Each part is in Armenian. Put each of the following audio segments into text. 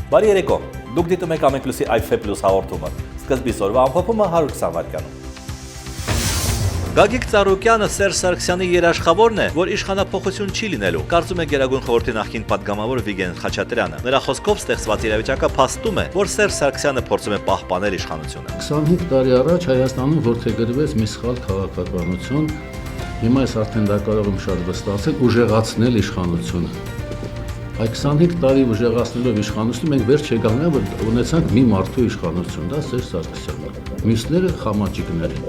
Բարի երեկո, դուք դիտում եք Ամեն Պլյուսի Այֆե Պլյուս հաղորդումը, սկզբից օրվա ամփոփումը 120 վայրկյանում։ Գագիկ Ծառուկյանը Սերժ Սարգսյանի երաշխավորն է, որ իշխանափոխություն չի լինելու, կարծում է Գերագույն խորհրդի նախկին պատգամավոր Վիգեն Խաչատրյանը։ Նրա խոսքով ստեղծված իրավիճակը փաստում է, որ Սերժ Սարգսյանը փորձում է պահպանել իշխանությունը։ 25 տարի առաջ Հայաստանում որդեգրվեց մի սխալ քաղաքականություն, հիմա ես արդեն դա կարող եմ շատ վստահել, ուժեղացնել իշխանությունը։ Այդ 25 տարի ուժեղացնելով իշխանությունը մենք վերջ եկանք, որ ունեցանք մի մարդու իշխանություն, դա Սերժ Սարգսյանն է։ Մյուսները խամաճիկներ են։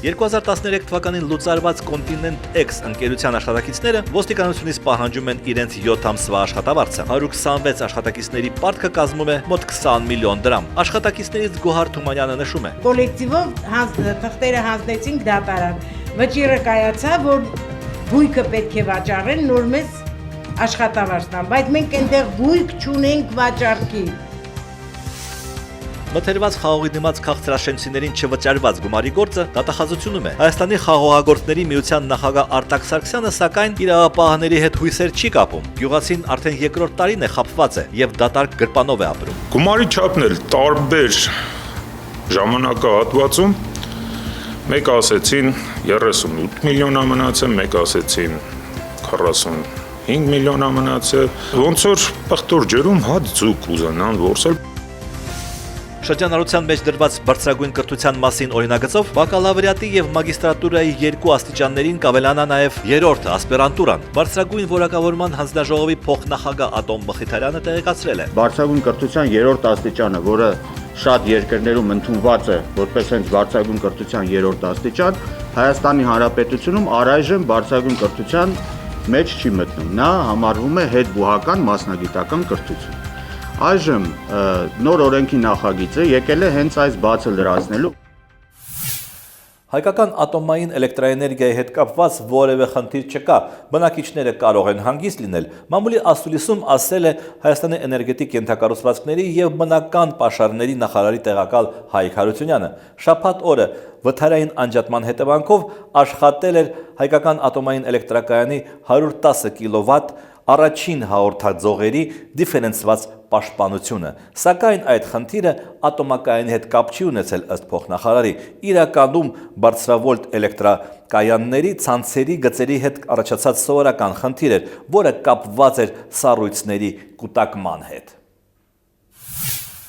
2013 թվականին լուծարված Continent X ընկերության աշխատակիցները ոստիկանությունից պահանջում են իրենց 7 ամսվա աշխատավարձը։ 126 աշխատակիցների պարտքը կազմում է մոտ 20 միլիոն դրամ։ Աշխատակիցներից Գոհար Թումանյանը նշում է. Կոլեկտիվով թղթերը հանձնեցինք դատարան։ Վճիռը կայացավ, որ բույկը պետք է վաճառեն, նոր մեզ աշխատավարձն, բայց մենք այնտեղ բույկ չունենք վաճառքի։ Մթերված խաղողի դիմաց քաղցրաշենցիներին չվճարված գումարի գործը դատախազությունում է։ Հայաստանի խաղողագործների միության նախագահ Արտակ Սարգսյանը սակայն իրավապահների հետ հույսեր չի կապում։ Գյուղացին արդեն երկրորդ տարին է խաբված է եւ դատարկ գրպանով է ապրում։ Գումարի չափն էլ տարբեր ժամանակահատվածում մեկ ասեցին 38 միլիոն ամնացել, մեկ ասեցին 45 միլիոն ամնացել։ Ոնց որ պղտոր ջերում հաց ձուկ ուզենան որսել։ Շրջանառության մեջ դրված բարձրագույն կրթության մասին օրինագծով բակալավրիատի եւ մագիստրատուրայի 2 աստիճաններին կավելանա նաեւ 3-րդ ասպիրանտուրան։ Բարձրագույն որակավորման հանձնաժողովի փոխնախագահ Ատոմ Մխիթարյանը տեղեկացրել է. Բարձրագույն կրթության 3-րդ աստիճանը, որը շատ երկրներում ընդունված է որպես հենց բարձրագույն կրթության 3-րդ աստիճան, Հայաստանի Հանրապետությունում առայժմ բարձրագույն կրթության մեջ չի մտնում։ Նա համարվում է հետբուհական մասնագիտական կրթություն։ Այժմ նոր օրենքի նախագիծը եկել է հենց այս բացը լրացնելու։ Հայկական ատոմային էլեկտրաէներգիայի հետ կապված որևէ խնդիր չկա, բնակիչները կարող են հանգիստ լինել, մամուլի ասուլիսում ասել է Հայաստանի էներգետիկ ենթակառուցվածքների եւ բնական պաշարների նախարարի տեղակալ Հայկ Հարությունյանը։ Շաբաթ օրը վթարային անջատման հետևանքով աշխատել էր Հայկական ատոմային էլեկտրակայանի 110 կիլովատ առաջին հաղորդաձողերի դիֆերենցված պաշտպանությունը, սակայն այդ խնդիրը ատոմակայանի հետ կապ չի ունեցել ըստ փոխնախարարի, իրականում բարձրավոլտ էլեկտրակայանների ցանցերի գծերի հետ առաջացած սովորական խնդիր էր, որը կապված էր սառույցների կուտակման հետ։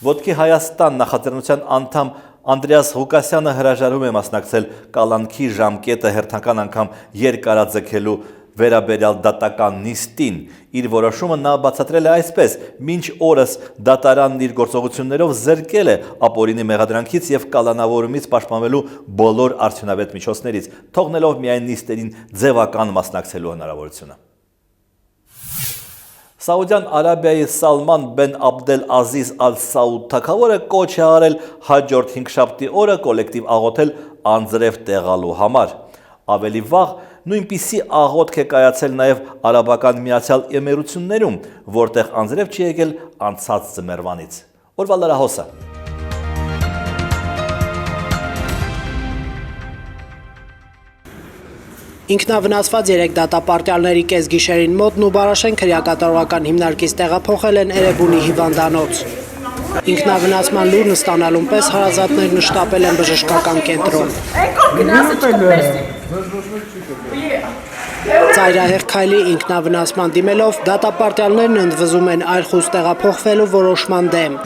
Ոտքի Հայաստան նախաձեռնության անդամ Անդրեաս Ղուկասյանը հրաժարվում է մասնակցել կալանքի ժամկետը հերթական անգամ երկարաձգելու վերաբերյալ դատական նիստին։ Իր որոշումը նա բացատրել է այսպես. մինչ օրս դատարանն իր գործողություններով զրկել է ապօրինի մեղադրանքից եւ կալանավորումից պաշտպանվելու բոլոր արդյունավետ միջոցներից, թողնելով միայն նիստերին ձևական մասնակցելու հնարավորությունը։ Սաուդյան Արաբիայի Սալման բեն Աբդել Ազիզ Ալ Սաուդ թագավորը կոչ է արել հաջորդ 5-շաբթի օրը կոլեկտիվ աղոթել անձրև տեղալու համար։ Ավելի վաղ նույնպիսի աղոթք է կայացել նաև Արաբական Միացյալ Էմիրություններում, որտեղ անձրև չի եկել անցած ձմեռվանից։ Օրվա լրահոսը։ Ինքնավնասված 3 դատապարտյալների կեսգիշերին մոտ Նուբարաշեն քրեակատարողական հիմնարկից տեղափոխել են Էրեբունի հիվանդանոց։ Ինքնավնասման լուրն ստանալուն պես հարազատներն շտապել են բժշկական կենտրոն։ Ծայրահեղ քայլի ինքնավնասման դիմելով դատապարտյալներն ընդվզում են այլ խուս տեղափոխվելու որոշման դեմ։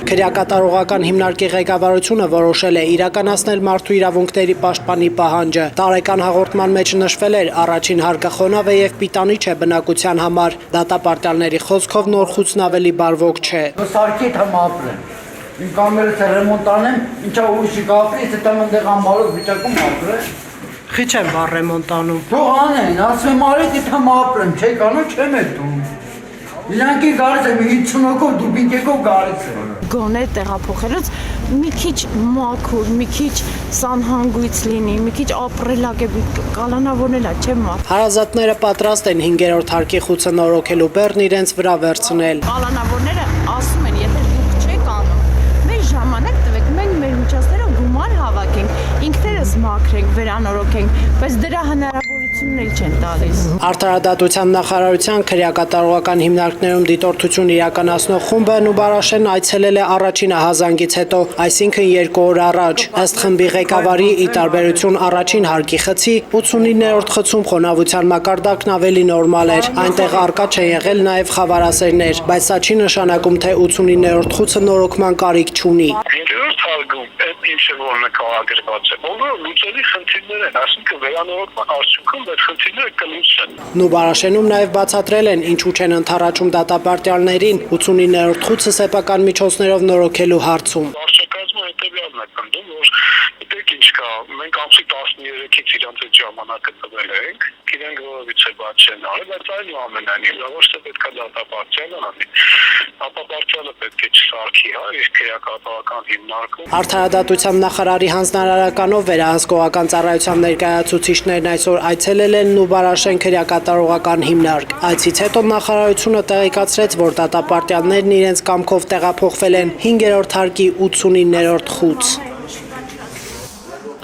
Քրեակատարողական հիմնարկի ղեկավարությունը որոշել է իրականացնել մարդու իրավունքների պաշտպանի պահանջը։ Տարեկան հաղորդման մեջ նշվել էր առաջին հարկը խոնավ է եւ պիտանի չէ բնակության համար։ Դատապարտյալների խոսքով նոր խուցն ավելի բարվոք չէ։ Սարքի թեմ ապրեն։ Իմ կամերից ռեմոնտ անեմ, ինչա ուրիշի կապրի, դեմ այնտեղ ամբարով վիճակում ապրեն։ Խիչ եմ բար ռեմոնտ անում։ Թող անեն, ասում եմ արեք թեմ ապրեմ, չէ կանու չեմ դու։ Իրանքի գարից է, մի 50 հոգով դուբինկեկով գարից է։ Գոնե տեղափոխելուց մի քիչ մաքուր, մի քիչ սանհանգույց լինի, մի քիչ ապրելակ է, կալանավորնելա, չէ՞ մարդ։ Հարազատները պատրաստ են 5-րդ հարկի խուցը նորոգելու բեռն իրենց վրա վերցնել։ Կալանավորները ասում են, եթե դուք չեք անում, մեզ ժամանակ տվեք, մենք մեր միջոցներով գումար հավաքենք, ինքներս մաքրենք, վերանորոգենք, բայց դրա հնարավորությունն էլ չեն տալիս։ Արդարադատության նախարարության քրեակատարողական հիմնարկներում դիտորդություն իրականացնող խումբը Նուբարաշեն այցելել է առաջին ահազանգից հետո, այսինքն 2 օր առաջ։ Ըստ խմբի ղեկավարի, ի տարբերություն առաջին հարկի խցի, 89-րդ խցում խոնավության մակարդակն ավելի նորմալ էր։ Այնտեղ առկա չեն եղել նաև խավարասերներ, բայց սա չի նշանակում, թե 89-րդ խուցը նորոգման կարիք չունի։ Ինչը որ նկարագրված է, բոլորը լուծելի խնդիրներ են, այսինքն վերանորոգման արդյունքում այդ խնդիրները կլուծեն։ Նուբարաշենում նաև բացատրել են, ինչու չեն ընդառաջում դատապարտյալներին 89-րդ խուցը սեփական միջոցներով նորոգելու հարցում։ Վարչակազմը հետևյալն է պնդում, որ գիտեք ինչ կա, մենք ամսի 13-ից իրանց այդ ժամանակը տվել ենք, իրենք որովիցե բաց չեն արել, բայց այնուամենայնիվ ոչ թե պետք է դատապարտյալը անի, դատապարտյալը պետք է չսարքի, իսկ քրեակատարողական հիմնարկում։ Արդարադատության նախարարի հանձնարարականով վերահսկողական ծառայության ներկայացուցիչներն այսօր այցելել են Նուբարաշեն քրեակատարողական հիմնարկ։ Այցից հետո նախարարությունը տեղեկացրեց, որ դատապարտյալներն իրենց կամքով տեղափոխվել են 5-րդ հարկի 89-րդ խուց։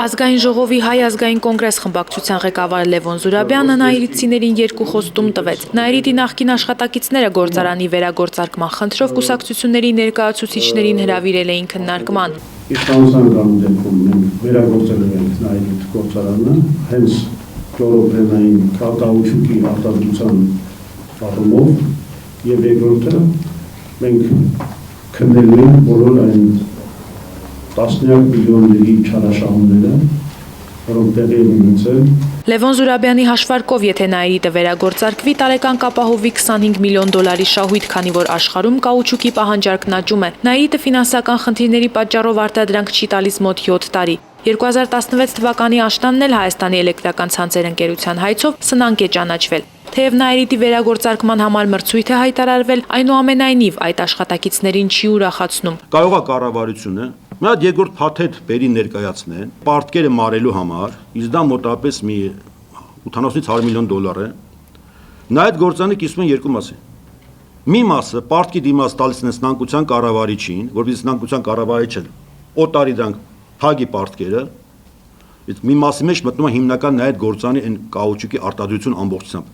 Ազգային ժողովի Հայ ազգային կոնգրես խմբակցության ղեկավար Լևոն Զուրաբյանը նայիրիցիներին 2 խոստում տվեց։ Նայիրիտի նախկին աշխատակիցները գործարանի վերագործարկման խնդրով կուսակցությունների ներկայացուցիչներին հրավիրել էին քննարկման։ Իշխանության գանուն դեպքում մենք վերագործել ենք Նայիրիտ գործարանը, հենց կլորոպրենային կաուչուկի արտադրության առումով, եւ երկրորդը մենք քննելու ենք բոլոր այն տասնյակ միլիոնների չարաշահումները, որոնք տեղի են ունեցել։ Լևոն Զուրաբյանի հաշվարկով, եթե Նայիրիտը վերագործարկվի, տարեկան կապահովի $25 միլիոն շահույթ, քանի որ աշխարհում կաուչուկի պահանջարկն աճում է։ Նայիրիտը ֆինանսական խնդիրների պատճառով արտադրանք չի տալիս մոտ 7 տարի։ 2016 թվականի աշնանն էլ Հայաստանի էլեկտրական ցանցեր ընկերության հայցով սնանկ է ճանաչվել։ Թեև Նայիրիտի վերագործարկման համար մրցույթ է հայտարարվել, այնուամենայնիվ այդ աշխատակիցներին չի ուրախացնում։ Կարող է կառավարությունը մի հատ երկրորդ փաթեթ բերի ներկայացնեն, պարտքերը մարելու համար, իսկ դա մոտավորապես մի 80-ից 100 միլիոն դոլար է։ Նա այդ գործանը կիսվում է 2 մասի։ Մի մասը պարտքի դիմաց տալիս են սնանկության կառավարիչին, որովհետեւ սնանկության կառավարիչը օտարի դրանք փագի պարտքերը, իսկ մի մասի մեջ մտնում է հիմնական նա այդ գործանի այն կաուչուկի արտադրություն ամբողջությամբ։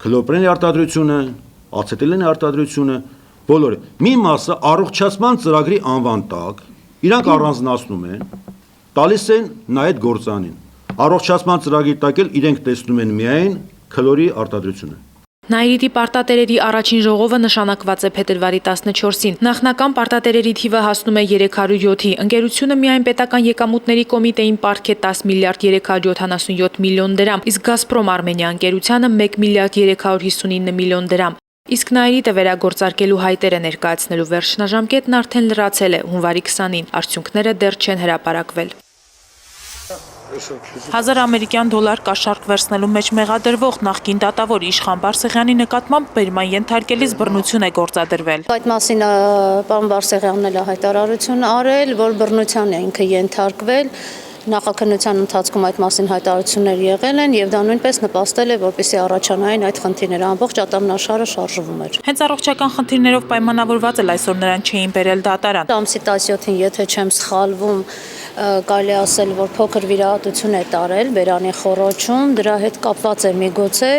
Քլորոպրենի արտադրությունը, ացետիլենի արտադրությունը, բոլորը։ Մի մասը առողջացման ծրագրի անվան տակ իրանք առանձնացնում են, տալիս են նա այդ գործանին։ Առողջացման ծրագրի տակ էլ իրենք տեսնում են միայն քլորի արտադրությունը։ Նայիրիտի պարտատերերի առաջին ժողովը նշանակված է փետրվարի 14-ին։ Նախնական պարտատերերի թիվը հասնում է 307-ի։ Ընկերությունը միայն պետական եկամուտների կոմիտեին պարգ է 10 միլիարդ 377 միլիոն դրամ, իսկ Գազպրոմ Արմենիա ընկերությանը 1 միլիարդ 359 միլիոն դրամ։ Իսկ Նայիրիտը վերագործարկելու հայտերը ներկայացնելու վերջնաժամկետն արդեն լրացել է հունվարի 20-ին, արդյունքները դեռ չեն հրապարակվել։ 1000 ամերիկյան դոլար կաշառք վերցնելու մեջ մեղադրվող նախկին դատավոր Իշխան Բարսեղյանի նկատմամբ բերման ենթարկելիս բռնություն է գործադրվել։ Այդ մասին պարոն Բարսեղյանն էլ հայտարարություն արել, որ բռնության է ինքը ենթարկվել։ Նախաքննության ընթացքում այդ մասին հայտարարություններ եղել են եւ դա նույնպես նպաստել է, որպեսզի առաջանային այդ խնդիրները, ամբողջ ատամնաշարը շարժվում էր։ Հենց առողջական խնդիրներով պայմանավորված էլ այսօր նրան չէին բերել դատարան։ Ամսի 17-ին, եթե չեմ սխալվում, կարելի ասել, որ փոքր վիրահատություն է տարել բերանի խոռոչում, դրա հետ կապված է միգուցե,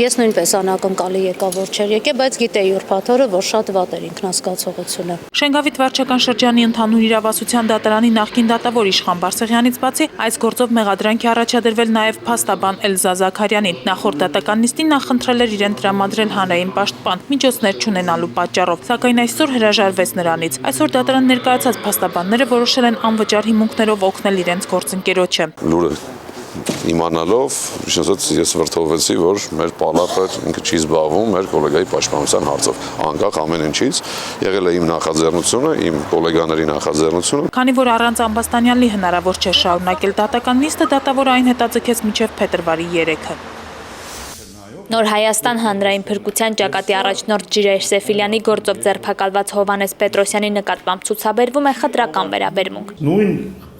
ես նույնպես անակնկալի եկա, որ չէր եկել, բայց գիտեի ուրբաթորը, որ շատ վատ էր ինքնազգացողությունը։ Շենգավիթ վարչական շրջանի ընդհանուր իրավասության դատարանի նախկին դատավոր Իշխան Բարսեղյանից բացի այս գործով մեղադրանք է առաջադրվել նաև փաստաբան Էլզա Զաքարյանին։ Նախորդ դատական նիստին նա խնդրել էր իրեն տրամադրել հանրային պաշտպան, միջոցներ չունենալու պատճառով, սակայն այսօր հրաժարվեց նրանից։ Այսօր դատարան ներկայացած փաստաբանները որոշել են անվճար հիմունքներով օգնել իրենց գործընկերոջը։ Լուրը իմանալով, ես վրդովվեցի, որ մեր պալատը ինքը չի զբաղվում մեր գոլեգայի պաշտպանության հարցով, անկախ ամեն ինչից, եղել է իմ նախաձեռնությունը, իմ գոլեգաների նախաձեռնությունը։ Քանի որ առանց Ամբաստանյանի հնարավոր չէ շարունակել դատական նիստը, դատավորը այն հետաձգեց մինչև փետրվարի 3-ը։ Նոր Հայաստան հանրային փրկության ճակատի առաջնորդ Ջիրայր Սեֆիլյանի գործով ձերբակալված Հովհաննես Պետրոսյանի նկատմամբ ցուցաբերվում է խտրական վերաբերմունք։ Նույն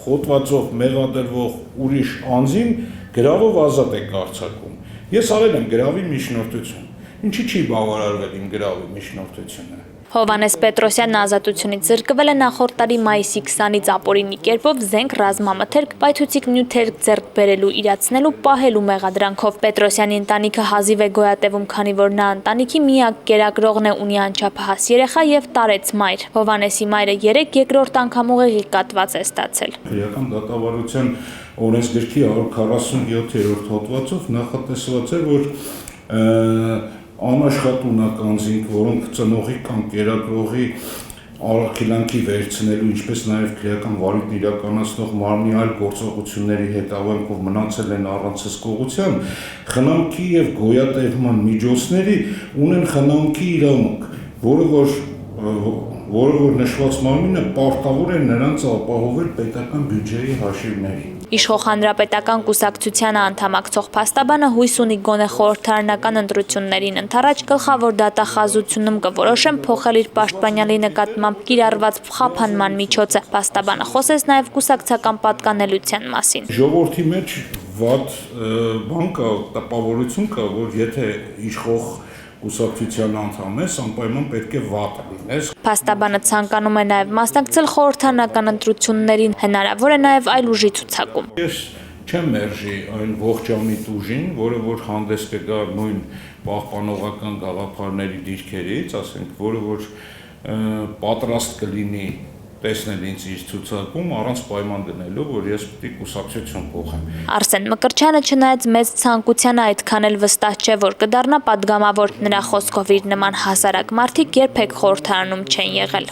խոտվածով մեղադրվող ուրիշ անձին գրավով ազատ է արձակում։ Ես արել եմ գրավի միջնորդություն։ Ինչի չի բավարարվել իմ գրավի միջնորդությունը։ Հովհաննես Պետրոսյանն ազատությունից զրկվել է նախորդ տարի մայիսի 20-ից ապօրինի կերպով զենք, ռազմամթերք, պայթուցիկ նյութեր ձեռք բերելու, իրացնելու, պահելու մեղադրանքով։ Պետրոսյանի ընտանիքը հազիվ է գոյատևում, քանի որ նա ընտանիքի միակ կերակրողն է, ունի անչափահաս երեխա եւ տարեց մայր։ Հովհաննեսի մայրը 3-րդ անգամ ուղեղի կաթված է ստացել։ Քրեական դատավարության օրենսգրքի 147-րդ հոդվածով նախատեսված է, որ անաշխատունակ անձինք, որոնք ծնողի կամ կերակրողի արգելանքի վերցնելու, ինչպես նաև քրեական վարույթ իրականացնող մարմնի այլ գործողությունների հետևանքով մնացել են առանց հսկողության, խնամքի եւ գոյատևման միջոցների ունեն խնամքի իրավունք, որը որ նշված մարմինը պարտավոր է նրանց ապահովել պետական բյուջեի հաշիվների։ Իշխող հանրապետական կուսակցությանը անդամակցող փաստաբանը հույս ունի գոնե խորհրդարանական ընտրություններին ընդառաջ գլխավոր դատախազությունում կորոշեն փոխել իր պաշտպանյալի նկատմամբ կիրառված խափանման միջոցը։ Փաստաբանը խոսեց նաև կուսակցական պատկանելության մասին։ Ժողովրդի մեջ վատ բան կա, տպավորություն կա, որ եթե իշխող կուսակցության անդամ ես, անպայման պետք է վատը լինես։ Փաստաբանը ցանկանում է նաև մասնակցել խորհրդարանական ընտրություններին, հնարավոր է նաև այլ ուժի ցուցակում։ Ես չեմ մերժի այն ողջամիտ ուժին, որը որ հանդես կգա նույն պահպանողական գաղափարների դիրքերից, ասենք, որը որ պատրաստ կլինի տեսնել ինձ իր ցուցակում առանց պայման դնելու, որ ես պետք է կուսակցություն փոխեմ։ Արսեն Մկրտչյանը չնայած մեծ ցանկությանը այդքան էլ վստահ չէ, որ կդառնա падգամավոր։ Նրա խոսքով իր նման հասարակ մարդիկ երբեք խորհրդարանում չեն եղել։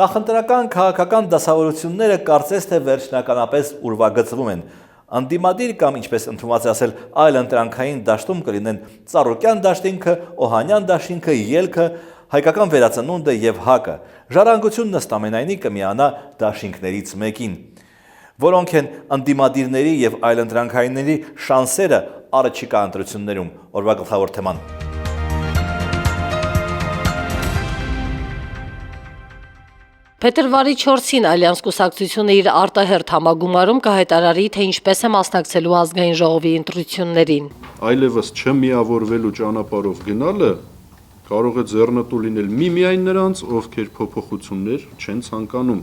Նախընտրական քաղաքական դասավորությունները կարծես թե վերջնականապես ուրվագծվում են։ Անդիմադիր կամ ինչպես ընդունված է ասել, այլ ընտրանքային դաշտում կլինեն Ծառուկյան դաշտինքը, Օհանյան դաշտինքը, Ելքը, Հայկական վերածնունդը եւ ՀԱԿ-ը։ Ժառանգությունն ըստ ամենայնի կմիանա դաշինքներից մեկին, որոնք են անդիմադիրների եւ այլընտրանքայինների շանսերը առաջիկա ընտրություններում։ Օրվա գլխավոր թեման։ Փետրվարի 4-ին Ալյանս կուսակցությունը իր արտահերթ համագումարում կհայտարարի, թե ինչպես է մասնակցելու ազգային ժողովի ընտրություններին։ Այլևս չմիավորվելու ճանապարհով գնալը կարող է ձեռնտու լինել միմիայն նրանց, ովքեր փոփոխություններ չեն ցանկանում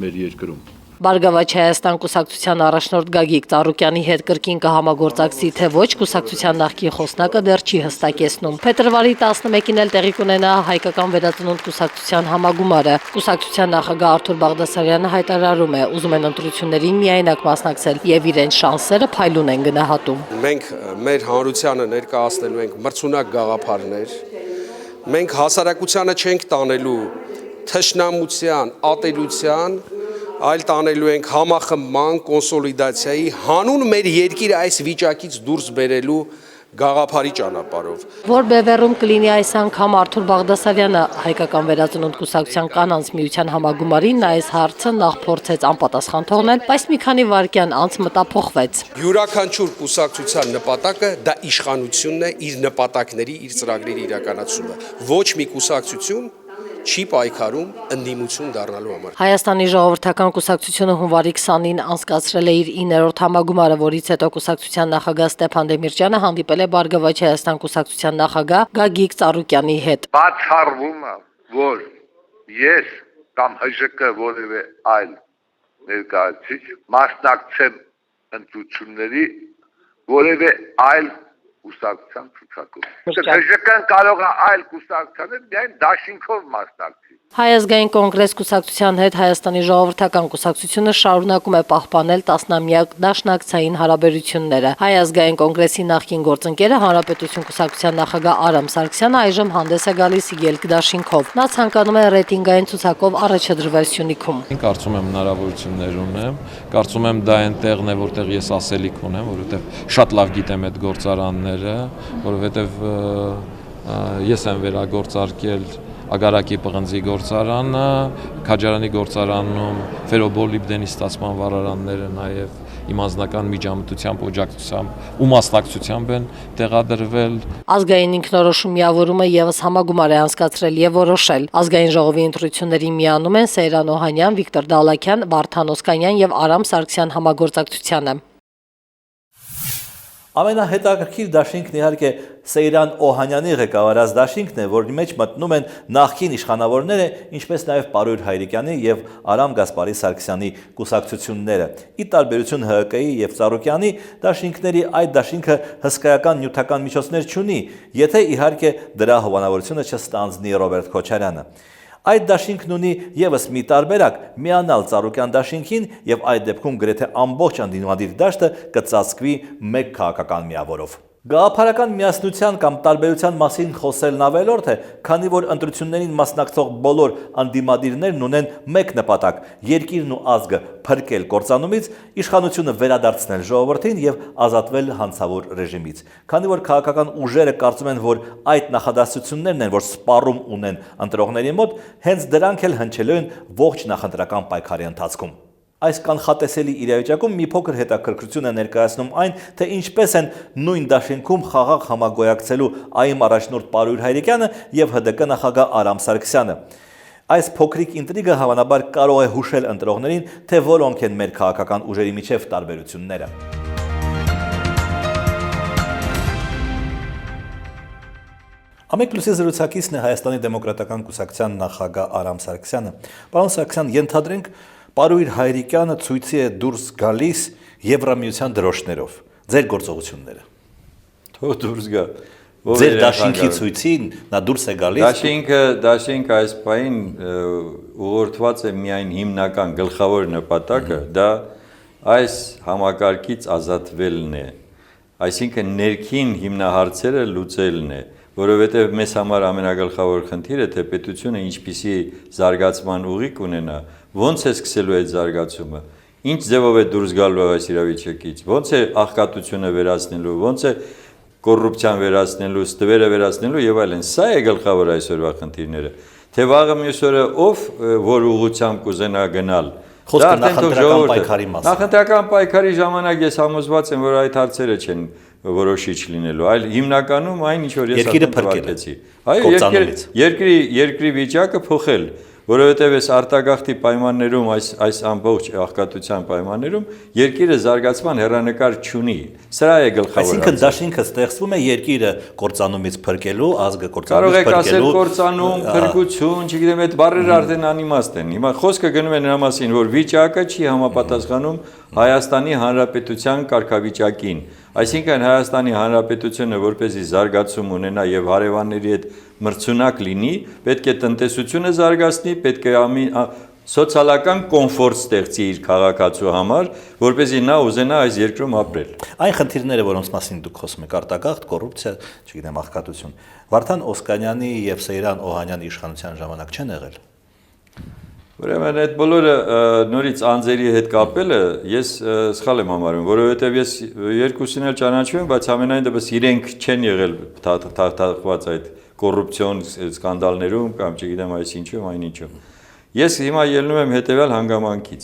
մեր երկրում։ Բարգավաճ Հայաստան կուսակցության առաջնորդ Գագիկ Ծառուկյանի հետ կրկին կհամագործակցի, թե ոչ, կուսակցության նախկին խոսնակը դեռ չի հստակեցնում։ Փետրվարի 11-ին էլ տեղի կունենա Հայկական վերածնունդ կուսակցության համագումարը։ Կուսակցության նախագահ Արթուր Բաղդասարյանը հայտարարում է, ուզում են ընտրություններին միայնակ մասնակցել եւ իրենց շանսերը փայլուն են գնահատում։ Մենք մեր հանրությանը ներկայացնելու ենք մրցունակ գաղափարներ։ Մենք հասարակությանը չենք տանելու թշնամության, ատելության, այլ տանելու ենք համախմբման, կոնսոլիդացիայի, հանուն մեր երկիրը այս վիճակից դուրս բերելու գաղափարի ճանապարհով։ Որ բևեռում կլինի այս անգամ Արթուր Բաղդասարյանը, Հայկական վերածնունդ կուսակցության կանանց միության համագումարին նա այս հարցը նախ փորձեց անպատասխան թողնել, բայց մի քանի վայրկյան անց մտափոխվեց։ Յուրաքանչյուր կուսակցության նպատակը դա իշխանությունն է, իր նպատակների, իր ծրագրերի իրականացումը։ Ոչ մի կուսակցություն չի պայքարում ընդդիմություն դառնալու համար։ Հայաստանի ժողովրդական կուսակցությունը հունվարի 20-ին անցկացրել է իր 9-րդ համագումարը, որից հետո կուսակցության նախագահ Ստեփան Դեմիրճյանը հանդիպել է Բարգավաճ Հայաստան կուսակցության նախագահ Գագիկ Ծառուկյանի հետ։ Բացառվում է, որ ես կամ ՀԺԿ որևէ այլ ներկայացուցիչ մասնակցեմ ընտրությունների որևէ այլ կուսակցության ցուցակում։ ՀԺԿ-ն կարող է այլ կուսակցություններ միայն դաշինքով մասնակցի։ Հայ ազգային կոնգրես կուսակցության հետ Հայաստանի ժողովրդական կուսակցությունը շարունակում է պահպանել տասնամյակ դաշնակցային հարաբերությունները։ Հայ ազգային կոնգրեսի նախկին գործընկերը Հանրապետություն կուսակցության նախագահ Արամ Սարգսյանը այժմ հանդես է գալիս Ելք դաշինքով։ Նա ցանկանում է ռեյտինգային ցուցակով առաջադրվել Սյունիքում։ Կարծում եմ հնարավորություններ ունեմ, կարծում եմ դա այն տեղն է, որտեղ ես ասելիք ունեմ, որովհետև շատ լավ գիտեմ այդ գործարանները, որովհետև ես եմ վերագործարկել Ագարակի պղնձի գործարանը, Քաջարանի գործարանում ֆերոբոլիբդենի ստացման վառարանները նաև իմ անձնական միջամտությամբ, օջակցությամբ ու մասնակցությամբ են տեղադրվել։ Ազգային ինքնորոշում միավորումը եւս համագումար է անցկացրել եւ որոշել։ Ազգային ժողովի ընտրությունների միանում են Սեյրան Օհանյան, Վիկտոր Դալաքյան, Վարդան Օսկանյան եւ Արամ Սարգսյան համագործակցությանը։ Ամենահետաքրքիր դաշինքն իհարկե Սեյրան Օհանյանի ղեկավարած դաշինքն է, որի մեջ մտնում են նախկին իշխանավորները, ինչպես նաև Պարույր Հայրիկյանի եւ Արամ Գասպարի Սարգսյանի կուսակցությունները։ Ի տարբերություն ՀՀԿ-ի եւ Ծառուկյանի դաշինքների, այդ դաշինքը հսկայական նյութական միջոցներ չունի, եթե իհարկե դրա հովանավորությունը չստանձնի Ռոբերտ Քոչարյանը։ Այդ դաշինքն ունի եւս մի տարբերակ՝ միանալ Ծառուկյան դաշինքին եւ այդ դեպքում գրեթե ամբողջ ընդդիմադիր դաշտը կծածկվի մեկ քաղաքական միավորով։ Գաղափարական միասնության կամ տարբերության մասին խոսելն ավելորդ է, քանի որ ընտրություններին մասնակցող բոլոր ընդդիմադիրներն ունեն մեկ նպատակ՝ երկիրն ու ազգը փրկել կործանումից, իշխանությունը վերադարձնել ժողովրդին եւ ազատվել հանցավոր ռեժիմից։ Քանի որ քաղաքական ուժերը կարծում են, որ այդ նախադասություններն են, որ սպառում ունեն ընտրողների մոտ, հենց դրանք էլ հնչելու են ողջ նախընտրական պայքարի ընթացքում։ Այս կանխատեսելի իրավիճակում մի փոքր հետաքրքրություն է ներկայացնում այն, թե ինչպես են նույն դաշինքում խաղաղ համագոյակցելու ԱԻՄ առաջնորդ Պարույր Հայրիկյանը եւ ՀԴԿ նախագահ Արամ Սարգսյանը։ Այս փոքրիկ ինտրիգը հավանաբար կարող է հուշել ընտրողներին, թե որոնք են մեր քաղաքական ուժերի միջև տարբերությունները։ Ամեկ լուսի զրուցակիցն է Հայաստանի դեմոկրատական կուսակցության նախագահ Արամ Սարգսյանը։ Պարոն Սարգսյան, ենթադրենք Պարույր Հայրիկյանը ցույցի է դուրս գալիս Եվրամիության դրոշներով։ Ձեր գործողությունները։ Թող դուրս գա։ Ձեր դաշինքի ցույցին նա դուրս է գալիս։ Դաշինքը այս պահին ուղղորդված է միայն հիմնական գլխավոր նպատակը, դա այս համակարգից ազատվելն է։ Այսինքն ներքին հիմնահարցերը լուծելն է, որովհետև մեզ համար ամենագլխավոր խնդիրը թե պետությունը ինչպիսի զարգացման ուղի կունենա, ոնց է սկսելու այդ զարգացումը, ինչ ձևով է դուրս գալու այս իրավիճակից, ոնց է աղքատությունը վերացնելու, ոնց է կոռուպցիան վերացնելու, ստվերը վերացնելու եւ այլն։ Սա է գլխավոր այսօրվա խնդիրները։ Թե վաղը մյուս օրը ով որ ուղղությամբ կուզենա գնալ, խոսքը նախընտրական պայքարի մասին։ Նախընտրական պայքարի ժամանակ ես համոզված եմ, որ այդ հարցերը չեն որոշիչ լինելու, այլ հիմնականում այն ինչ որ ես փրկեցի։ Այո, երկրի վիճակը փոխել, որովհետև այս արտագաղթի պայմաններում, այս ամբողջ աղքատության պայմաններում երկիրը զարգացման հեռանկար չունի։ Սրա է գլխավորը։ Այսինքն դաշինքը ստեղծվում է երկիրը կործանումից փրկելու, ազգը կործանումից փրկելու։ Կարող եք ասել կործանում, փրկելու, փրկություն, չգիտեմ, այդ բառերը արդեն անիմաստ են։ Հիմա խոսքը գնում է նրա մասին, որ վիճակը չի համապատասխանում Հայաստանի Հանրապետության կարգավիճակին։ Այսինքն Հայաստանի Հանրապետությունը որպեսզի զարգացում ունենա եւ հարևանների հետ մրցունակ լինի, պետք է տնտեսությունը զարգացնի, պետք է սոցիալական կոմֆորտ ստեղծի իր քաղաքացու համար, որպեսզի նա ուզենա այս երկրում ապրել։ Այն խնդիրները, որոնց մասին դուք խոսում եք, արտագաղթ, կոռուպցիա, չգիտեմ, աղքատություն, Վարդան Օսկանյանի եւ Սեյրան Օհանյանի իշխանության ժամանակ չեն եղել։ Ուրեմն այդ բոլորը նորից անձերի հետ կապելը ես սխալ եմ համարում, որովհետև ես երկուսին էլ ճանաչում եմ, բայց ամենայն դեպս իրենք չեն եղել թաղված այդ կոռուպցիոն սկանդալներում կամ չգիտեմ այս ինչում, այն ինչում։ Ես հիմա ելնում եմ հետևյալ հանգամանքից։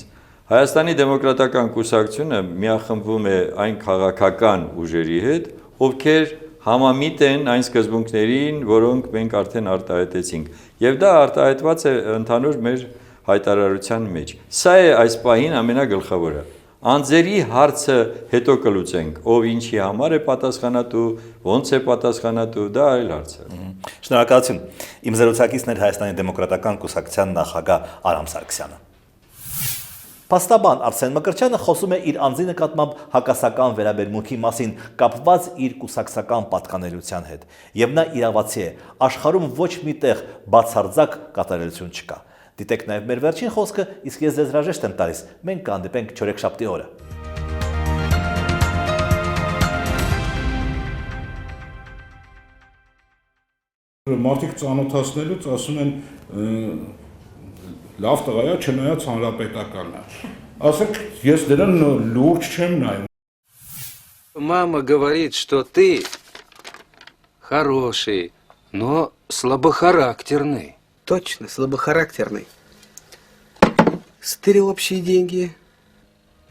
Հայաստանի դեմոկրատական կուսակցությունը միախմբվում է այն քաղաքական ուժերի հետ, ովքեր համամիտ են այն սկզբունքներին, որոնք մենք արդեն արտահայտեցինք, եւ դա արտահայտված է ընդհանուր մեր հայտարարության մեջ։ Սա է այս պահին ամենագլխավորը։ Անձերի հարցը հետո կլուծենք, ով ինչի համար է պատասխանատու, ոնց է պատասխանատու, դա այլ հարց է։ Շնորհակալություն։ Իմ զրուցակիցն էր Հայաստանի դեմոկրատական կուսակցության նախագահ Արամ Սարգսյանը։ Փաստաբան Արսեն Մկրտչյանը խոսում է իր անձի նկատմամբ հակասական վերաբերմունքի մասին, կապված իր կուսակցական պատկանելիության հետ։ Եվ նա իրավացի է, աշխարհում ոչ մի տեղ բացարձակ կատարելություն չկա։ Դիտեք նաև մեր վերջին խոսքը, իսկ ես ձեզ հրաժեշտ եմ տալիս։ Մենք կհանդիպենք չորեքշաբթի օրը։ Մարդիկ ծանոթացնելուց ասում են լավ տղա է, չնայած հանրապետականն է։ Ասեք, ես դրան լուրջ չեմ նայում։ Мама говорит, что ты хороший, но слабохарактерный. Точно, слабохарактерный. Стырил общие деньги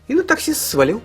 и на таксист свалил.